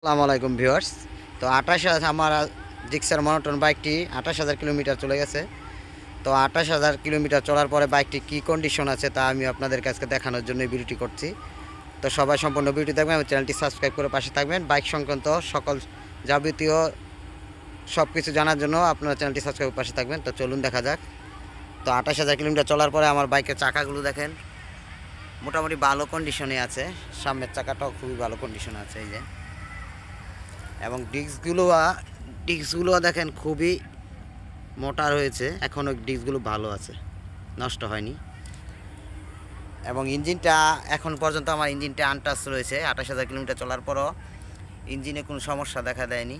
আসসালামু আলাইকুম ভিউয়ার্স। তো ২৮,০০০ আমার জিক্সার মনোটন বাইকটি ২৮,০০০ কিলোমিটার চলে গেছে। তো ২৮,০০০ কিলোমিটার চলার পরে বাইকটি কী কন্ডিশন আছে তা আমি আপনাদের কাছে দেখানোর জন্য ভিডিওটি করছি। তো সবাই সম্পূর্ণ ভিডিওটি দেখবেন এবং চ্যানেলটি সাবস্ক্রাইব করে পাশে থাকবেন। বাইক সংক্রান্ত সকল যাবতীয় সব কিছু জানার জন্য আপনারা চ্যানেলটি সাবস্ক্রাইব করে পাশে থাকবেন। তো চলুন দেখা যাক। তো ২৮,০০০ কিলোমিটার চলার পরে আমার বাইকের চাকাগুলো দেখেন মোটামুটি ভালো কন্ডিশনে আছে। সামনের চাকাটাও খুবই ভালো কন্ডিশনে আছে এই যে। এবং ডিস্কগুলো দেখেন খুবই মোটা রয়েছে, এখনও ডিস্কগুলো ভালো আছে, নষ্ট হয়নি। এবং ইঞ্জিনটা এখন পর্যন্ত আমার ইঞ্জিনটা আনটাচ রয়েছে। ২৮,০০০ কিলোমিটার চলার পরও ইঞ্জিনে কোনো সমস্যা দেখা দেয়নি।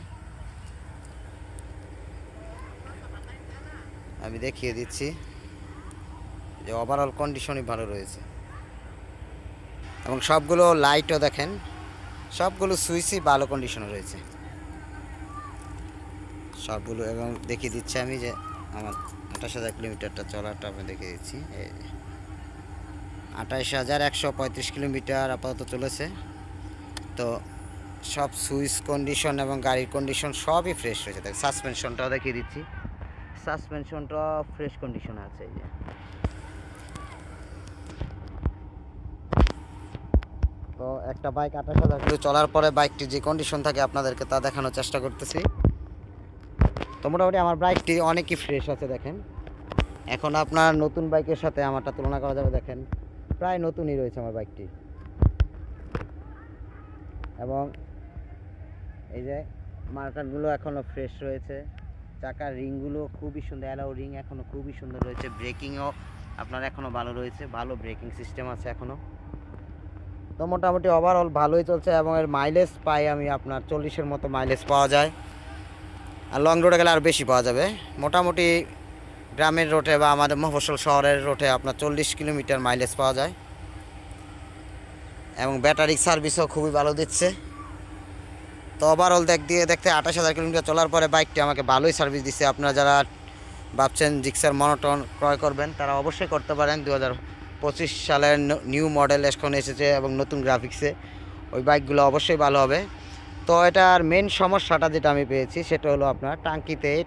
আমি দেখিয়ে দিচ্ছি যে ওভারঅল কন্ডিশনই ভালো রয়েছে। এবং সবগুলো লাইটও দেখেন, সবগুলো সুইচই ভালো কন্ডিশনে রয়েছে সবগুলো। এবং দেখিয়ে দিচ্ছি আমি যে আমার ২৮,০০০ কিলোমিটারটা চলাটা আমি দেখিয়ে দিচ্ছি। ২৮,১৩৫ কিলোমিটার আপাতত চলেছে। তো সব সুইচ কন্ডিশন এবং গাড়ির কন্ডিশন সবই ফ্রেশ রয়েছে। দেখ সাসপেনশনটাও দেখিয়ে দিচ্ছি, সাসপেনশনটাও ফ্রেশ কন্ডিশনে আছে এই যে। তো একটা বাইক ২৮,০০০ কিলো চলার পরে বাইকটি যে কন্ডিশন থাকে আপনাদেরকে তা দেখানোর চেষ্টা করতেছি। তো মোটামুটি আমার বাইকটি অনেকই ফ্রেশ আছে দেখেন। এখন আপনার নতুন বাইকের সাথে আমারটা তুলনা করা যাবে, দেখেন প্রায় নতুনই রয়েছে আমার বাইকটি। এবং এই যে মার্কারগুলো এখনও ফ্রেশ রয়েছে, চাকার রিংগুলো খুবই সুন্দর, অ্যালাউ রিং এখনও খুবই সুন্দর রয়েছে। ব্রেকিংও আপনার এখনও ভালো রয়েছে, ভালো ব্রেকিং সিস্টেম আছে এখনও। তো মোটামুটি ওভারঅল ভালোই চলছে। এবং এর মাইলেজ পাই আমি আপনার 40-এর মতো মাইলেজ পাওয়া যায়। আর লং রোডে গেলে আর বেশি পাওয়া যাবে। মোটামুটি গ্রামের রোডে বা আমাদের মফস্বল শহরের রোডে আপনার 40 কিলোমিটার মাইলেজ পাওয়া যায়। এবং ব্যাটারি সার্ভিসও খুবই ভালো দিচ্ছে। তো ওভারঅল দেখতে ২৮,০০০ কিলোমিটার চলার পরে বাইকটি আমাকে ভালোই সার্ভিস দিচ্ছে। আপনারা যারা ভাবছেন জিক্সার মনোটন ক্রয় করবেন তারা অবশ্যই করতে পারেন। 2025 সালের নিউ মডেল এখন এসেছে এবং নতুন গ্রাফিক্সে, ওই বাইকগুলো অবশ্যই ভালো হবে। তো এটার মেন সমস্যাটা যেটা আমি পেয়েছি সেটা হলো আপনার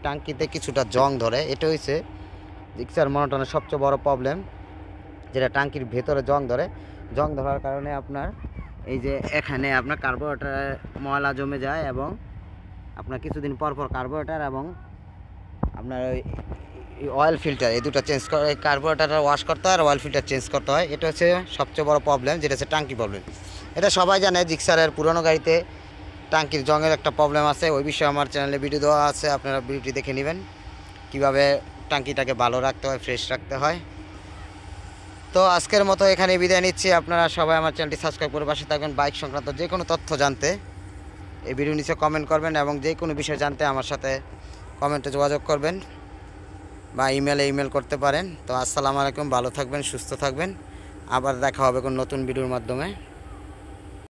টাঙ্কিতে কিছুটা জং ধরে। এটা হচ্ছে জিক্সার মনোটনের সবচেয়ে বড় প্রবলেম, যেটা টাঙ্কির ভেতরে জং ধরার কারণে আপনার এই যে এখানে আপনার কার্বোরেটরে ময়লা জমে যায়। এবং আপনার কিছুদিন পর কার্বোরেটর এবং আপনার ওই অয়েল ফিল্টার, এই দুটো চেঞ্জ করে, কার্বোরেটরটা ওয়াশ করতে হয় আর অয়েল ফিল্টার চেঞ্জ করতে হয়। এটা হচ্ছে সবচেয়ে বড় প্রবলেম, যেটা হচ্ছে টাঙ্কি প্রবলেম। এটা সবাই জানে, জিক্সারের পুরনো গাড়িতে টাঙ্কির জংয়ের একটা প্রবলেম আছে। ওই বিষয়ে আমার চ্যানেলে ভিডিও দেওয়া আছে, আপনারা ভিডিওটি দেখে নেবেন কীভাবে টাঙ্কিটাকে ভালো রাখতে হয়, ফ্রেশ রাখতে হয়। তো আজকের মতো এখানে বিদায় নিচ্ছি। আপনারা সবাই আমার চ্যানেলটি সাবস্ক্রাইব করে পাশে থাকবেন। বাইক সংক্রান্ত যে কোনো তথ্য জানতে এই ভিডিও নিচে কমেন্ট করবেন এবং যে কোনো বিষয় জানতে আমার সাথে কমেন্টে যোগাযোগ করবেন বা ইমেল করতে পারেন। তো আসসালামু আলাইকুম, ভালো থাকবেন, সুস্থ থাকবেন। আবার দেখা হবে কোনো নতুন ভিডিওর মাধ্যমে।